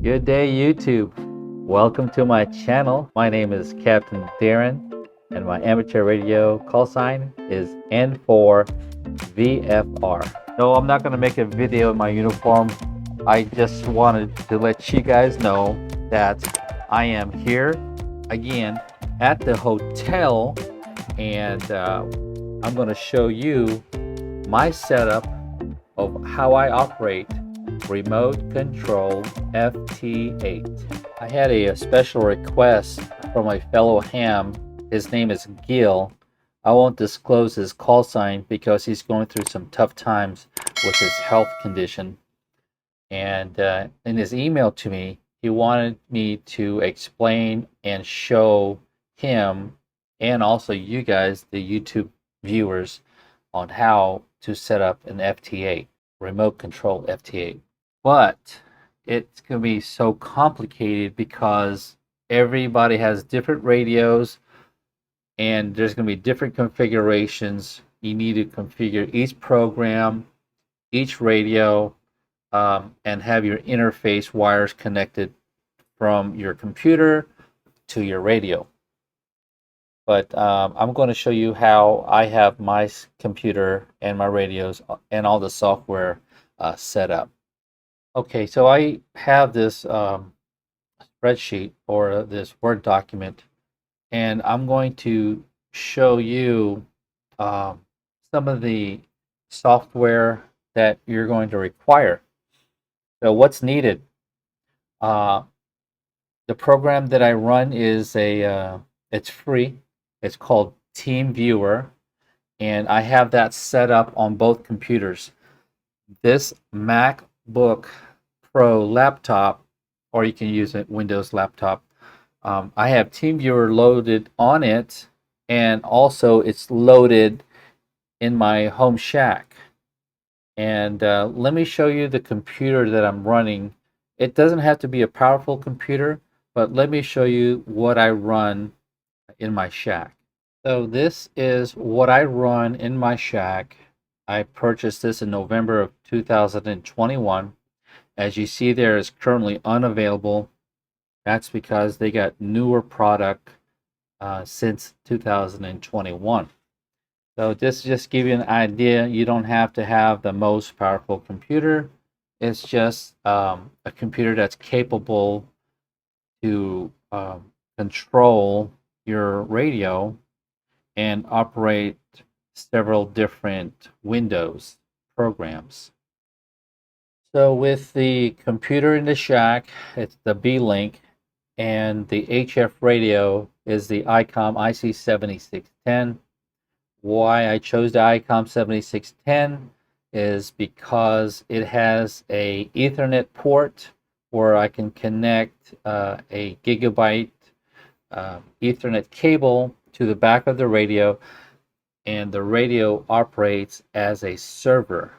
Good day, YouTube. Welcome to my channel. My name is Captain Darren, and my amateur radio call sign is N4VFR. No, I'm not going to make a video in my uniform. I just wanted to let you guys know that I am here again at the hotel, and I'm going to show you my setup of how I operate Remote Control FT8. I had a special request from a fellow ham. His name is Gil. I won't disclose his call sign because he's going through some tough times with his health condition. And in his email to me, he wanted me to explain and show him and also you guys, the YouTube viewers, on how to set up an FT8, Remote Control FT8. But it's going to be so complicated because everybody has different radios and there's going to be different configurations. You need to configure each program, each radio, and have your interface wires connected from your computer to your radio. But I'm going to show you how I have my computer and my radios and all the software set up. Okay, so I have this spreadsheet or this Word document, and I'm going to show you some of the software that you're going to require. So what's needed? The program that I run is it's free. It's called TeamViewer, and I have that set up on both computers. This MacBook Pro laptop, or you can use a Windows laptop. I have TeamViewer loaded on it, and also it's loaded in my home shack. And let me show you the computer that I'm running. It doesn't have to be a powerful computer, but let me show you what I run in my shack. So this is what I run in my shack. I purchased this in November of 2021. As you see there, it's currently unavailable. That's because they got newer product since 2021. So this just give you an idea. You don't have to have the most powerful computer. It's just a computer that's capable to control your radio and operate several different Windows programs. So with the computer in the shack, it's the B-Link, and the HF radio is the ICOM IC7610. Why I chose the ICOM 7610 is because it has a Ethernet port where I can connect a gigabyte Ethernet cable to the back of the radio, and the radio operates as a server.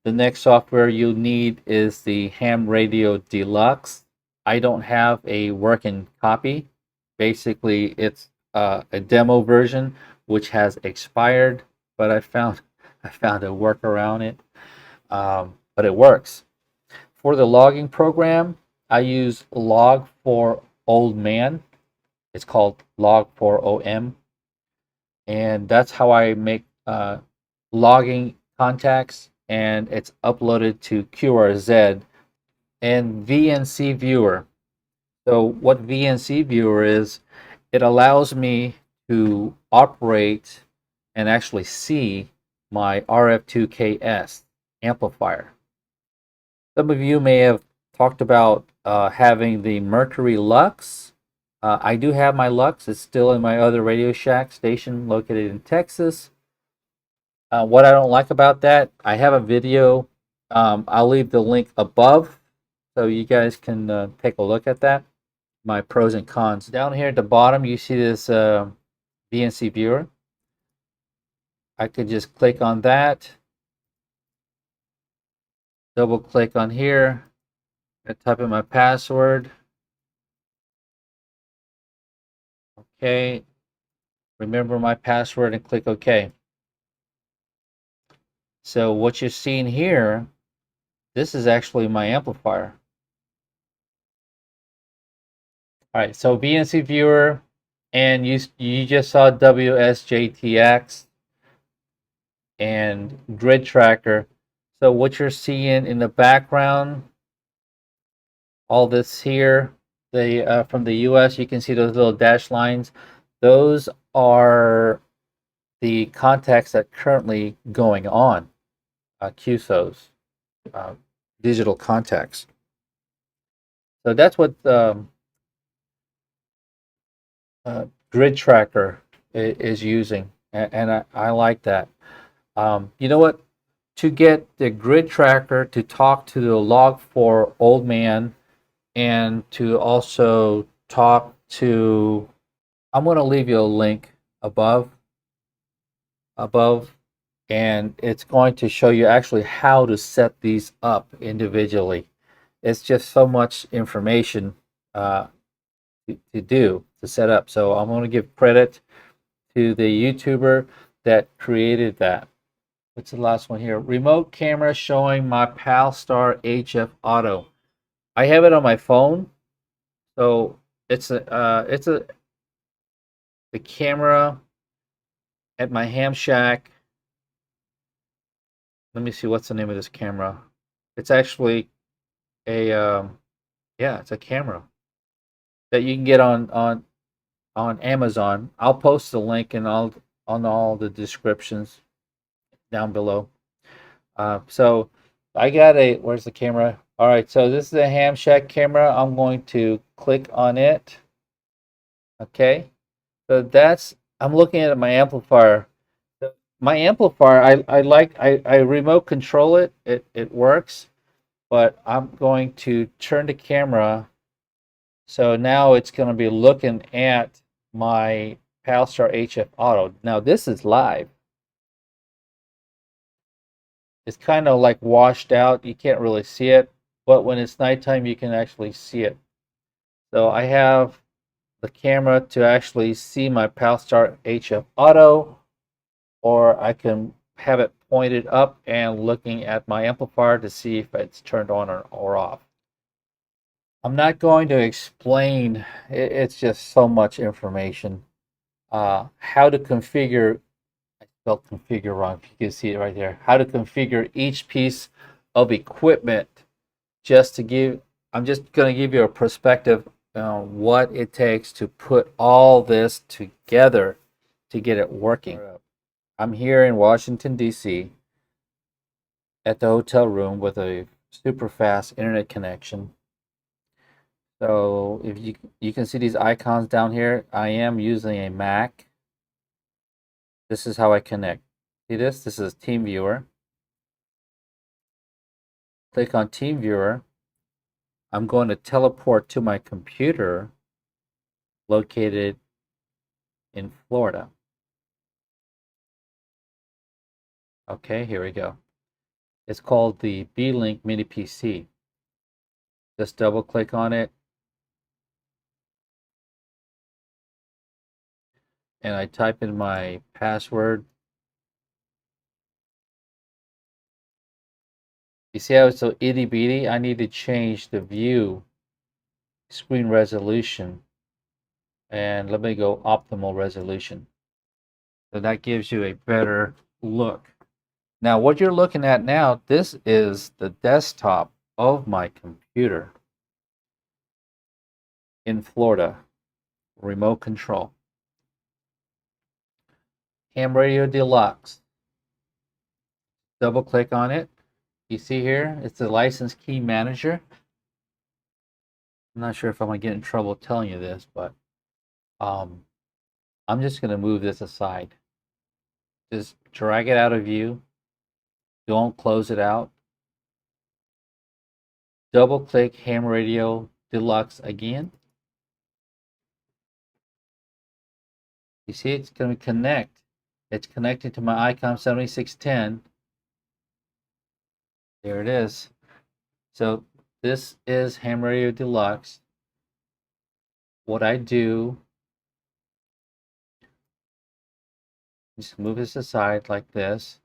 The next software you'll need is the Ham Radio Deluxe. I don't have a working copy. Basically, it's a demo version which has expired, but I found a work around it. But it works. For the logging program, I use Log for Old Man. It's called Log4OM, and that's how I make logging contacts, and it's uploaded to QRZ and VNC Viewer. So what VNC Viewer is, it allows me to operate and actually see my RF2KS amplifier. Some of you may have talked about having the Mercury Lux. I do have my Lux. It's still in my other Radio Shack station located in Texas. What I don't like about that, I have a video. I'll leave the link above so you guys can take a look at that. My pros and cons. Down here at the bottom, you see this VNC viewer. I could just click on that. Double click on here. I type in my password. Okay. Remember my password and click OK. So what you're seeing here, this is actually my amplifier. All right, so VNC viewer, and you just saw wsjt-x and grid tracker. So what you're seeing in the background, all this here, the from the US, you can see those little dash lines. Those are the contacts that are currently going on, QSOs, digital contacts. So that's what grid tracker is using, and I like that. You know what? To get the grid tracker to talk to the log4 old man and to also talk to, I'm going to leave you a link above, and it's going to show you actually how to set these up individually. It's just so much information to set up. So I'm going to give credit to the YouTuber that created that. What's the last one here? Remote camera showing my PALStar HF Auto. I have it on my phone, so it's the camera at my ham shack. Let me see, what's the name of this camera? It's actually a yeah, it's a camera that you can get on Amazon. I'll post the link and on all the descriptions down below. So I got a, where's the camera? All right, so this is a ham shack camera. I'm going to click on it. Okay, so that's, I'm looking at my amplifier. My amplifier, I remote control it. It works, but I'm going to turn the camera. So now it's going to be looking at my PALStar HF Auto. Now this is live. It's kind of like washed out. You can't really see it, but when it's nighttime, you can actually see it. So I have the camera to actually see my PALStar HF Auto, or I can have it pointed up and looking at my amplifier to see if it's turned on or off. I'm not going to explain, it's just so much information. How to configure, I spelled configure wrong, if you can see it right there. How to configure each piece of equipment, just to give, I'm just going to give you a perspective on what it takes to put all this together to get it working. I'm here in Washington, D.C. at the hotel room with a super fast internet connection. So if you can see these icons down here, I am using a Mac. This is how I connect. See this? This is TeamViewer. Click on TeamViewer. I'm going to teleport to my computer located in Florida. Okay, here we go. It's called the B-Link Mini PC. Just double click on it. And I type in my password. You see how it's so itty bitty? I need to change the view screen resolution. And let me go optimal resolution. So that gives you a better look. Now what you're looking at now, this is the desktop of my computer in Florida. Remote control. Ham Radio Deluxe. Double click on it. You see here, it's the license key manager. I'm not sure if I'm going to get in trouble telling you this, but I'm just going to move this aside. Just drag it out of view. Don't close it out. Double click Ham Radio Deluxe again. You see it's going to connect. It's connected to my ICOM 7610. There it is. So this is Ham Radio Deluxe. What I do, just move this aside like this.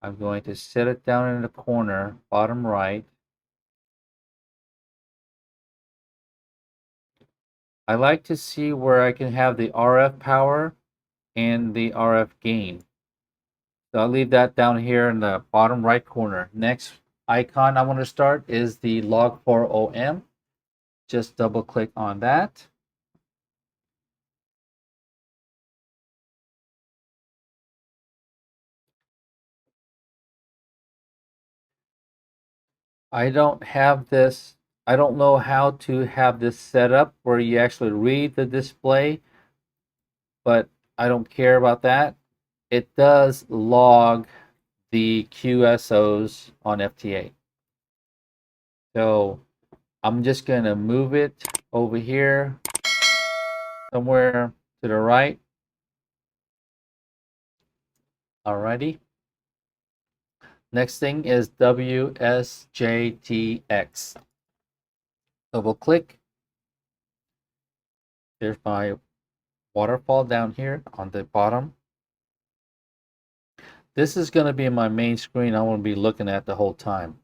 I'm going to set it down in the corner, bottom right. I like to see where I can have the RF power and the RF gain. So I'll leave that down here in the bottom right corner. Next icon I want to start is the log4om. Just double click on that. I don't have this, I don't know how to have this set up where you actually read the display, but I don't care about that. It does log the QSOs on FT8. So I'm just going to move it over here somewhere to the right. Alrighty. Next thing is wsjt-x. Double click. There's my waterfall down here on the bottom. This is going to be my main screen I want to be looking at the whole time.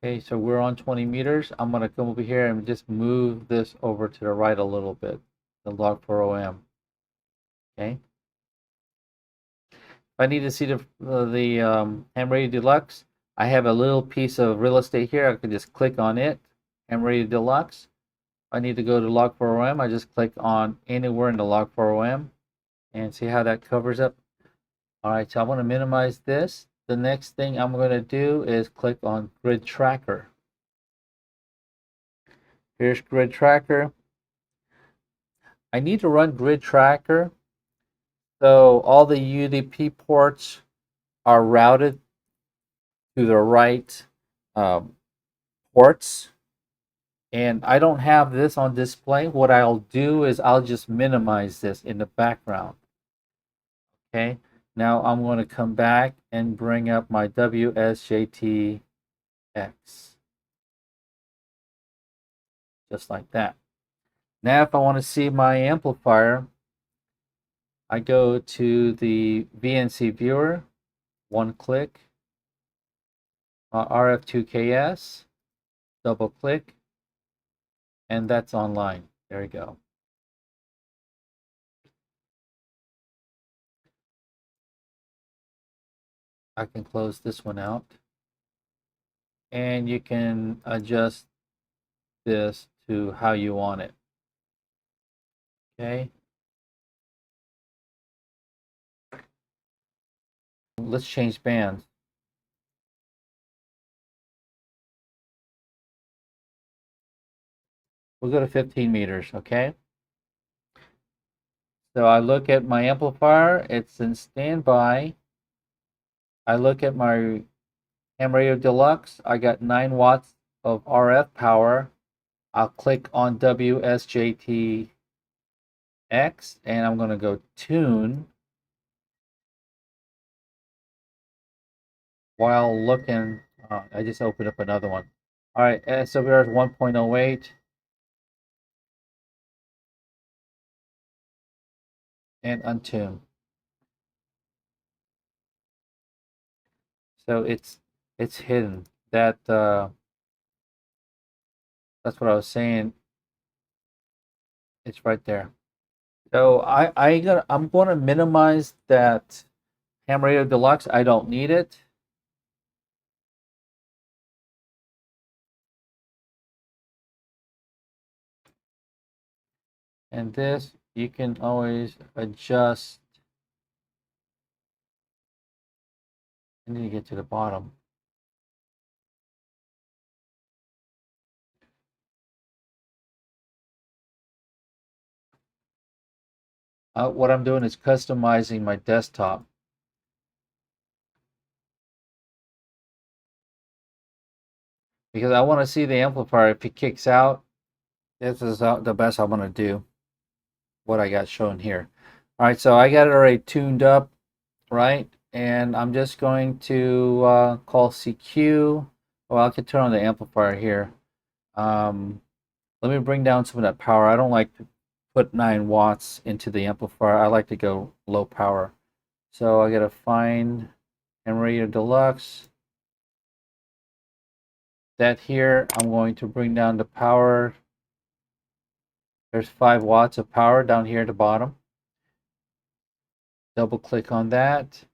Okay, so we're on 20 meters. I'm going to come over here and just move this over to the right a little bit, the log4om. Okay. If I need to see the Ham Radio Deluxe, I have a little piece of real estate here. I can just click on it, Ham Radio Deluxe. If I need to go to log4om, I just click on anywhere in the log4om and see how that covers up. All right, so I want to minimize this. The next thing I'm going to do is click on Grid Tracker. Here's Grid Tracker. I need to run Grid Tracker so all the UDP ports are routed to the right ports. And I don't have this on display. What I'll do is I'll just minimize this in the background. Okay, now I'm going to come back and bring up my wsjt-x. Just like that. Now if I want to see my amplifier, I go to the VNC viewer, one click, RF2KS, double click, and that's online. There we go. I can close this one out. And you can adjust this to how you want it. Okay. Let's change bands. We'll go to 15 meters, okay? So I look at my amplifier, it's in standby. I look at my Ham Radio Deluxe, I got 9 watts of RF power. I'll click on wsjt-x and I'm going to go tune while looking. I just opened up another one. All right, SWR is 1.08 and untune. So it's hidden. That's what I was saying. It's right there. So I'm gonna minimize that Ham Radio Deluxe. I don't need it. And this you can always adjust. I need to get to the bottom. What I'm doing is customizing my desktop. Because I want to see the amplifier. If it kicks out, this is the best I want to do. What I got shown here. All right, so I got it already tuned up, right? And I'm just going to call CQ. Well, I can turn on the amplifier here. Let me bring down some of that power. I don't like to put 9 watts into the amplifier. I like to go low power. So I got to find Ham Radio Deluxe. that here. I'm going to bring down the power. There's 5 watts of power down here at the bottom. Double click on that.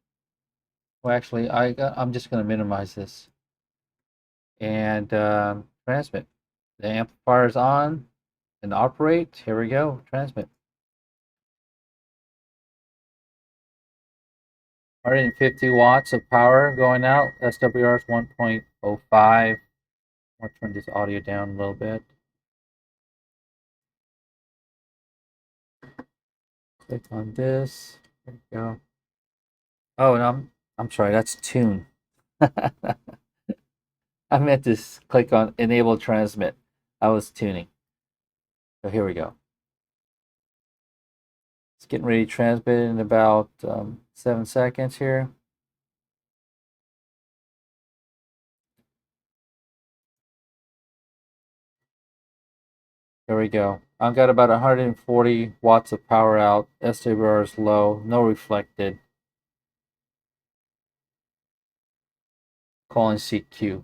Well, actually, I'm just going to minimize this and transmit. The amplifier is on and operate. Here we go. Transmit. 150 watts of power going out. SWR is 1.05. I'll turn this audio down a little bit. Click on this. There we go. Oh, and I'm sorry. That's tune. I meant to click on enable transmit. I was tuning. So here we go. It's getting ready to transmit in about 7 seconds here. There we go. I've got about 140 watts of power out. SWR is low, no reflected. Calling CQ.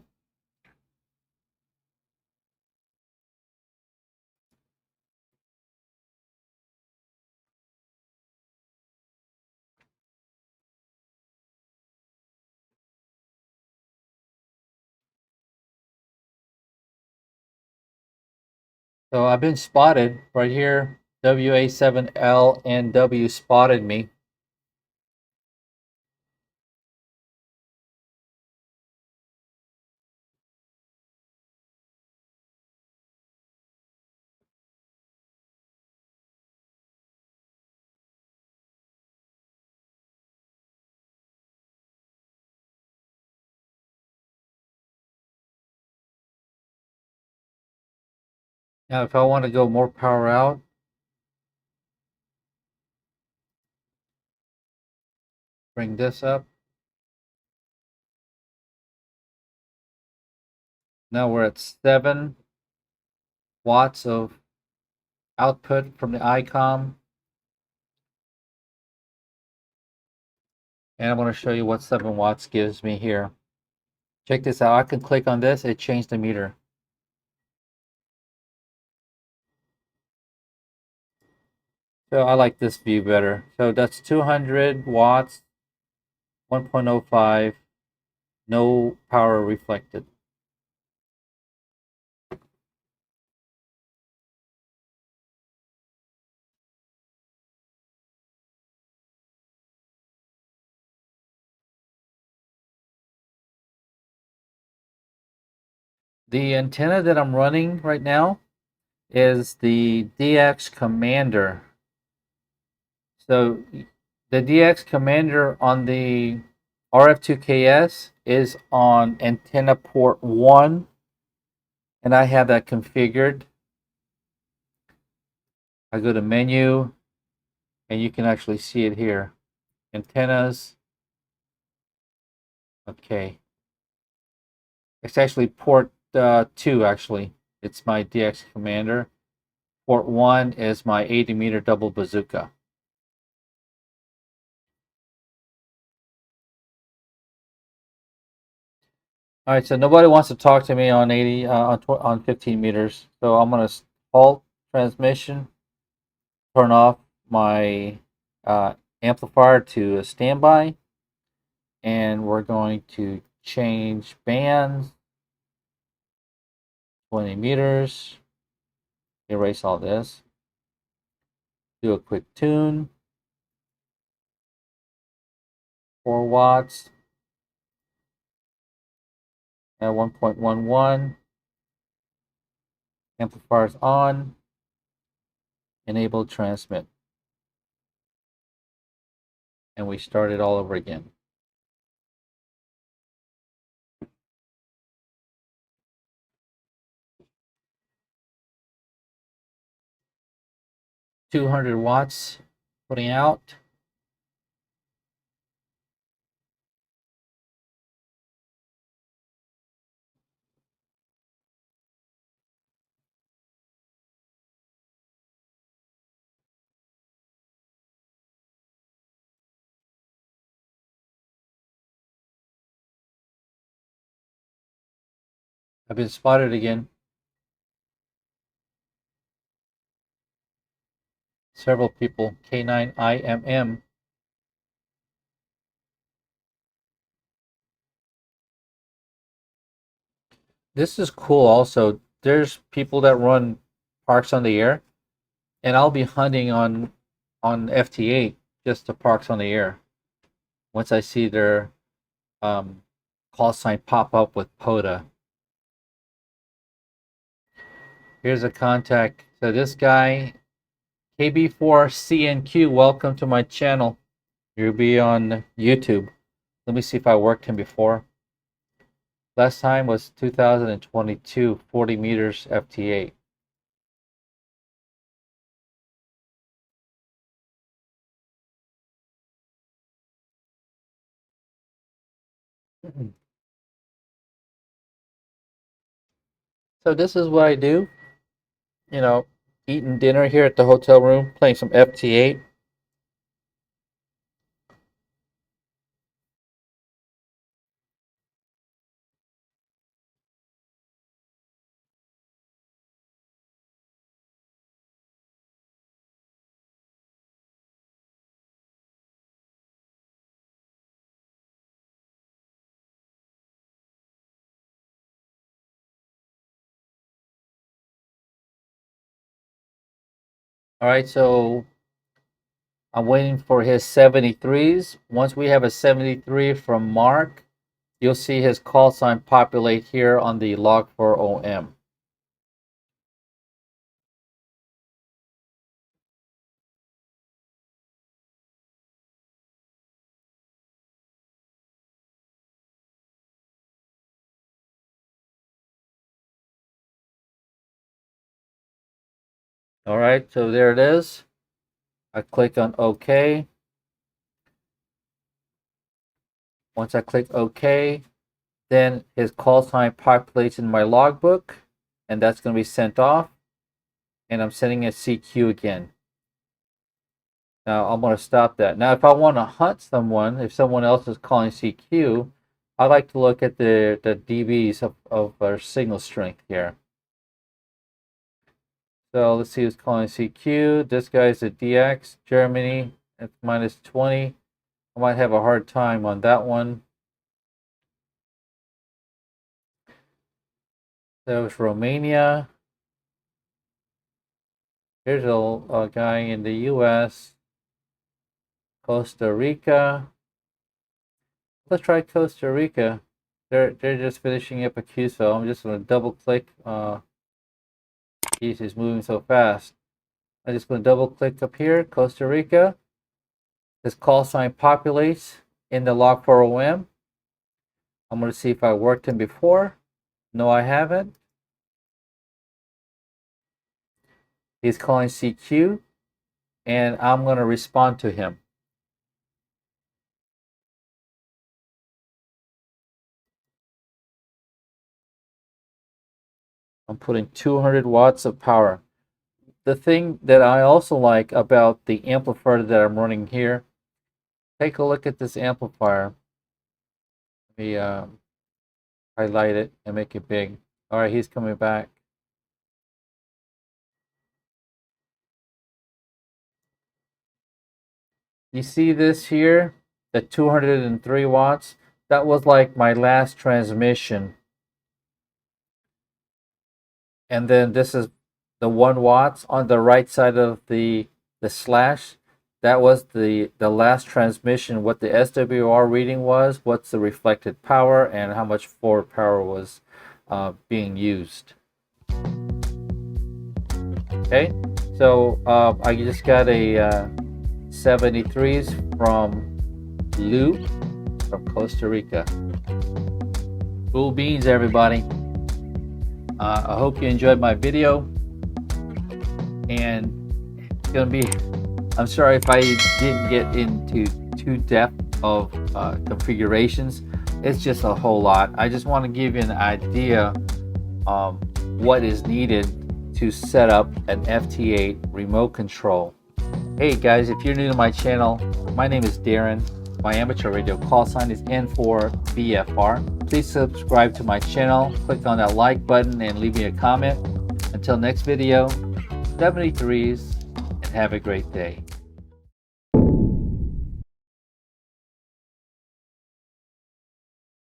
So I've been spotted right here. WA7L and W spotted me. Now, if I want to go more power out, bring this up. Now we're at 7 watts of output from the ICOM. And I'm going to show you what 7 watts gives me here. Check this out. I can click on this. It changed the meter. So I like this view better. So that's 200 watts, 1.05, no power reflected. The antenna that I'm running right now is the DX Commander. So the DX Commander on the RF2KS is on antenna port 1, and I have that configured. I go to menu, and you can actually see it here. Antennas. Okay. It's actually port 2, actually. It's my DX Commander. Port 1 is my 80-meter double bazooka. All right, so nobody wants to talk to me on 80 on 15 meters. So I'm going to halt transmission, turn off my amplifier to a standby, and we're going to change bands, 20 meters, erase all this, do a quick tune, 4 watts at 1.11, amplifiers on, enable transmit, and we start it all over again. $200 watts putting out. I've been spotted again. Several people. K9IMM. This is cool also. There's people that run parks on the air, and I'll be hunting on FT8 just the parks on the air. Once I see their call sign pop up with POTA. Here's a contact. So this guy, KB4CNQ, welcome to my channel. You'll be on YouTube. Let me see if I worked him before. Last time was 2022, 40 meters FT8. So this is what I do. You know, eating dinner here at the hotel room, playing some FT8. All right, so I'm waiting for his 73s. Once we have a 73 from Mark, you'll see his call sign populate here on the log4OM. All right, so there it is. I click on OK. Once I click OK, then his call sign populates in my logbook, and that's going to be sent off. And I'm sending a CQ again. Now I'm going to stop that. Now, if I want to hunt someone, if someone else is calling CQ, I like to look at the dBs of our signal strength here. So let's see who's calling CQ. This guy's a DX, Germany. It's minus 20. I might have a hard time on that one. That was Romania. Here's a guy in the US. Costa Rica. Let's try Costa Rica. They're just finishing up a QSO. I'm just going to double click. Geez, it's moving so fast. I'm just going to double click up here, Costa Rica. This call sign populates in the log4OM. I'm going to see if I worked him before. No, I haven't. He's calling CQ, and I'm going to respond to him. I'm putting 200 watts of power. The thing that I also like about the amplifier that I'm running here, take a look at this amplifier. Let me highlight it and make it big. All right, he's coming back. You see this here, the 203 watts? That was like my last transmission. And then this is the 1 watts on the right side of the slash. That was the last transmission, what the SWR reading was, what's the reflected power, and how much forward power was being used. Okay, so I just got a 73s from Lou from Costa Rica. Cool beans, everybody. I hope you enjoyed my video, and it's gonna be, I'm sorry if I didn't get into too depth of configurations. It's just a whole lot. I just want to give you an idea of what is needed to set up an FT8 remote control. Hey guys, if you're new to my channel, my name is Darren. My amateur radio call sign is N4BFR. Please subscribe to my channel, click on that like button, and leave me a comment. Until next video, 73s, and have a great day.